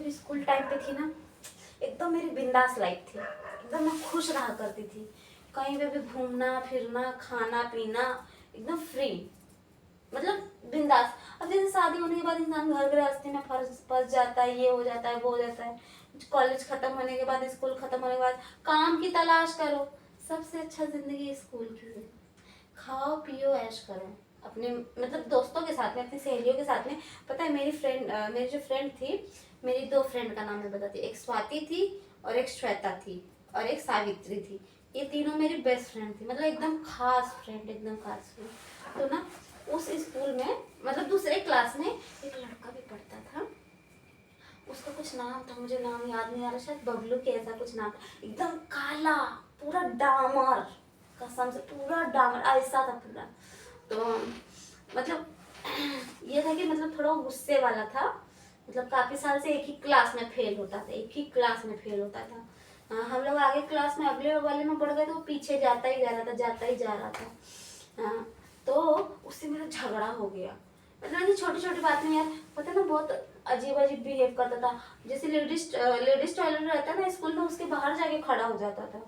जब school time पे थी ना, एकदम मेरी बिंदास लाइफ थी, एकदम मैं खुश रहा करती थी। कहीं पे भी घूमना फिरना खाना पीना एकदम फ्री, मतलब बिंदास। अब जैसे शादी होने के बाद इंसान घर गृहस्थी में फंस जाता है, ये हो जाता है वो हो जाता है। कॉलेज खत्म होने के बाद, स्कूल खत्म होने के बाद काम की तलाश करो। सबसे अच्छा जिंदगी स्कूल की है। खाओ पियो ऐश करो अपने, मतलब दोस्तों के साथ में, अपनी सहेलियों के साथ में। पता है मेरी जो फ्रेंड थी, मेरी दो फ्रेंड का नाम मैं बताती हूँ। एक स्वाति थी और एक श्वेता थी और एक सावित्री थी। ये तीनों मेरी बेस्ट फ्रेंड थी, मतलब एकदम खास फ्रेंड, एकदम खास फ्रेंड। तो ना उस स्कूल में, मतलब दूसरे क्लास में एक लड़का भी पढ़ता था। उसका कुछ नाम था, मुझे नाम याद नहीं आ रहा, शायद बबलू के ऐसा कुछ नाम। एकदम काला, पूरा डामर, कसम से पूरा डामर ऐसा था पूरा। तो मतलब ये था कि मतलब थोड़ा गुस्से वाला था, मतलब काफी साल से एक ही क्लास में फेल होता था, एक ही क्लास में फेल होता था। हम लोग आगे क्लास में अगले वाले में बढ़ गए तो वो पीछे जाता ही जा रहा था, जाता ही जा रहा था। तो उससे मेरा झगड़ा हो गया। मतलब कि छोटी छोटी बात में यार, पता ना बहुत अजीब अजीब बिहेव करता था। जैसे लेडीज टॉयलेट रहता है ना स्कूल में, उसके बाहर जाके खड़ा हो जाता था।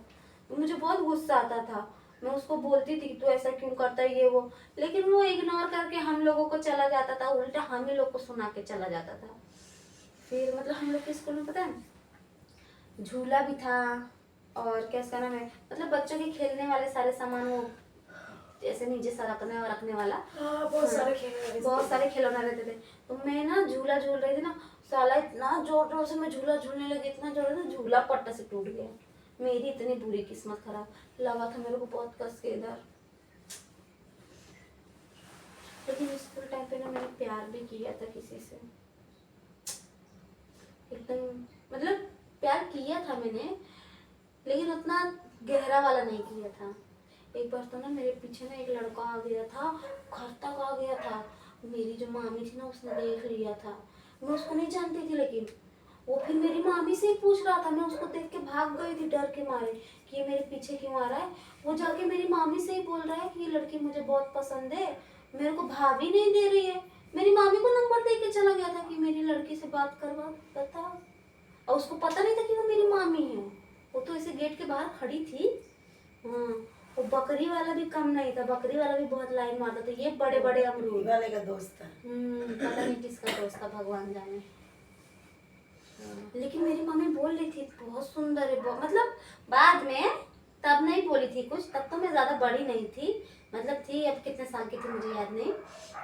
तो मुझे बहुत गुस्सा आता था। मैं उसको बोलती थी कि तू ऐसा क्यों करता है ये वो, लेकिन वो इग्नोर करके हम लोगों को चला जाता था, उल्टा हम ही लोग को सुना के चला जाता था। फिर मतलब हम लोग के स्कूल में पता है झूला भी था, और क्या इसका नाम है, मतलब बच्चों के खेलने वाले सारे सामान, वो जैसे नीचे सरकने और रखने वाला, बहुत सारे खिलौने रहते थे। तो मैं ना झूला झूल रही थी ना, साला इतना जोर जोर से मैं झूला झूलने लगी, इतना जोर से झूला पट्टा से टूट गया। मेरी इतनी बुरी किस्मत खराब, लगा था मेरे को बहुत कस के इधर। लेकिन स्कूल टाइम पे ना मैंने प्यार भी किया था किसी से, एकदम मतलब प्यार किया था मैंने, लेकिन उतना गहरा वाला नहीं किया था। एक बार तो ना मेरे पीछे ना एक लड़का आ गया था, घर तक आ गया था। मेरी जो मामी थी ना उसने देख लिया था। मैं उसको नहीं जानती थी, लेकिन वो फिर मेरी मामी से ही पूछ रहा था। मैं उसको देख के भाग गई थी डर के मारे कि ये मेरे पीछे क्यों आ रहा है। वो जाके मेरी मामी से ही बोल रहा है कि ये लड़की मुझे बहुत पसंद है, मेरे को भाभी नहीं दे रही है। मेरी मामी को नंबर दे के चला गया था कि मेरी लड़की से बात करवा, बता। और उसको पता नहीं था कि वो मेरी मामी है। वो तो ऐसे गेट के बाहर खड़ी थी। हाँ, वो बकरी वाला भी कम नहीं था, बकरी वाला भी बहुत लाइन मारता था। ये बड़े बड़े अमरूद वाले का दोस्त था। पता नहीं किसका दोस्त था, भगवान जाने। लेकिन मेरी मम्मी बोल रही थी बहुत सुंदर है, मतलब बाद में, तब नहीं बोली थी कुछ, तब तो मैं ज्यादा बड़ी नहीं थी, मतलब थी, अब कितने साल की थी मुझे याद नहीं।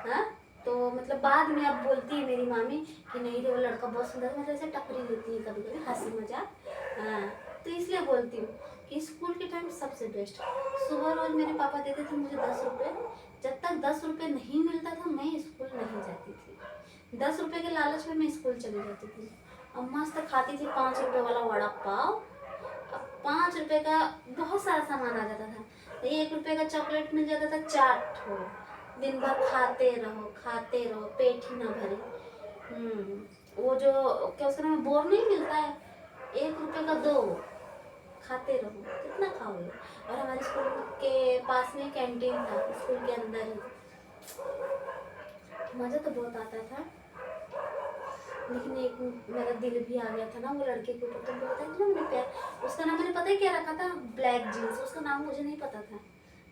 हाँ, तो मतलब बाद में अब बोलती है मेरी मामी कि नहीं रे वो लड़का बहुत सुंदर है, मतलब ऐसे टपरी लेती है कभी कभी, हंसी मजाक। हाँ, तो इसलिए बोलती हूँ कि स्कूल के टाइम सबसे बेस्ट। सुबह रोज मेरे पापा देते थे मुझे 10 रुपए, जब तक 10 रुपए नहीं मिलता था मैं स्कूल नहीं जाती थी। 10 रुपए के लालच में मैं स्कूल चली जाती थी। अब मस्त खाती थी 5 रुपए वाला वड़ा पाव। अब 5 रुपए का बहुत सारा सामान आ जाता था। 1 रुपए का चॉकलेट मिल जाता था, चाट हो, दिन भर खाते रहो, पेट ही ना भरे। वो जो क्या उसका नाम है, बोर नहीं मिलता है, 1 रुपए का दो, खाते रहो, कितना खाओगे। और हमारे स्कूल के पास में कैंटीन था, स्कूल के अंदर ही। मजा तो बहुत आता था। लेकिन एक मेरा दिल भी आ गया था ना वो लड़के के ऊपर, तुमको पता है ना मैंने प्यार, उसका नाम मैंने पता है क्या रखा था, ब्लैक जीन्स। उसका नाम मुझे नहीं पता था,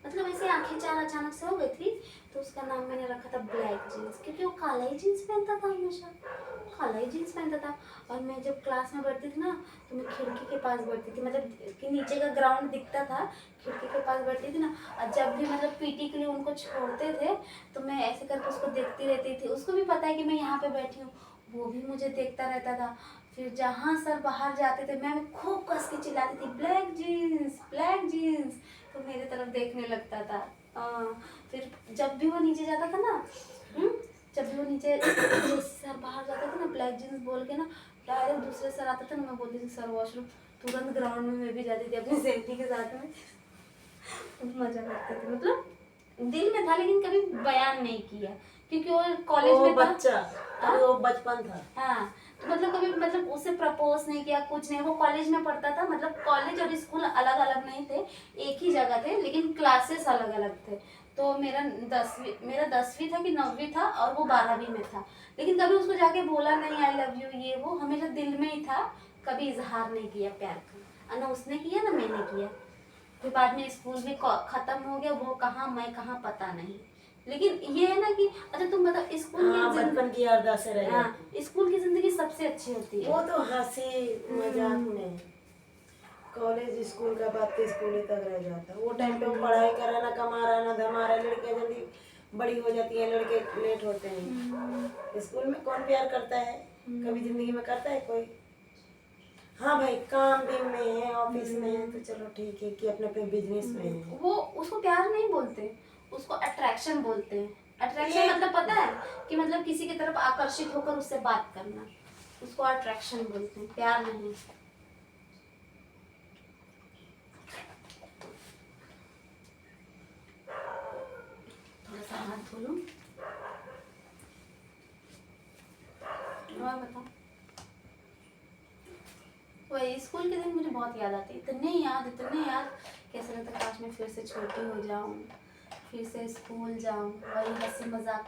मतलब ऐसे आंखें चार अचानक से हो गई थी, तो उसका नाम मैंने रखा था ब्लैक जीन्स, क्योंकि वो काला ही जीन्स पहनता था, हमेशा काला ही जीन्स पहनता था। और मैं जब क्लास में बैठती थी ना, तो मैं खिड़की के पास बैठती थी, मतलब कि नीचे का ग्राउंड दिखता था, खिड़की के पास बैठती थी ना। और जब भी मतलब पीटी के लिए उनको छोड़ते थे, तो मैं ऐसे करके उसको देखती रहती थी। उसको भी पता है कि मैं यहाँ पे बैठी हूँ, वो भी मुझे देखता रहता था। फिर जहाँ सर बाहर जाते थे, मैं खूब कस के चिल्लाती थी ब्लैक जीन्स ब्लैक जीन्स, तो मेरे तरफ देखने लगता था। फिर जब भी वो नीचे जाता था ना, जब भी वो नीचे जैसे सर बाहर जाता था ना, ब्लैक जीन्स बोल के ना, डायरेक्ट दूसरे सर आता था ना, मैं बोलती थी सर वॉशरूम, तुरंत ग्राउंड में मैं भी जाती थी अपनी सहेली के साथ में। मजा करते थे, मतलब दिल में था लेकिन कभी बयान नहीं किया, क्योंकि वो कॉलेज में बच्चा था। वो बचपन था। हाँ, तो मतलब कभी मतलब उसे प्रपोज नहीं किया, कुछ नहीं। वो कॉलेज में पढ़ता था, मतलब कॉलेज और स्कूल अलग अलग नहीं थे, एक ही जगह थे, लेकिन क्लासेस अलग अलग थे। तो मेरा 10वीं था कि 9वीं था और वो 12वीं में था, लेकिन कभी उसको जाके बोला नहीं आई लव यू, ये वो हमेशा दिल में ही था, कभी इजहार नहीं किया प्यार का, ना उसने किया ना मैंने किया। फिर बाद में स्कूल भी खत्म हो गया, वो कहाँ मैं कहाँ पता नहीं। लेकिन ये है ना कि अच्छा तुम बताओ स्कूल हाँ, की बचपन की याददाश्त से रह हाँ जाती स्कूल की जिंदगी सबसे अच्छी होती है। है। वो तो हंसी मजाक में, कॉलेज स्कूल का बात तो स्कूल ही तक रह जाता है। वो टाइम पे वो पढ़ाई कर रहा, ना कमा रहा, ना धमा रहा। लड़कियां जल्दी बड़ी हो जाती हैं, लड़के लेट होते हैं। स्कूल में कौन प्यार करता है? कभी जिंदगी में करता है कोई? हाँ भाई, काम भी में है, ऑफिस में है, तो चलो ठीक है कि अपने अपने बिजनेस में है। वो उसको प्यार नहीं बोलते, उसको अट्रैक्शन बोलते हैं। अट्रैक्शन ये मतलब पता है कि मतलब किसी की तरफ आकर्षित होकर उससे बात करना, उसको अट्रैक्शन बोलते हैं, प्यार नहीं। थोड़ा सा हाथ धो लूं और बताओ। वही स्कूल के दिन मुझे बहुत याद आती, इतने याद, कैसे लगता है काश मैं फिर से छोटी हो जाऊं, फिर से स्कूल जाऊं, वही हंसी मजाक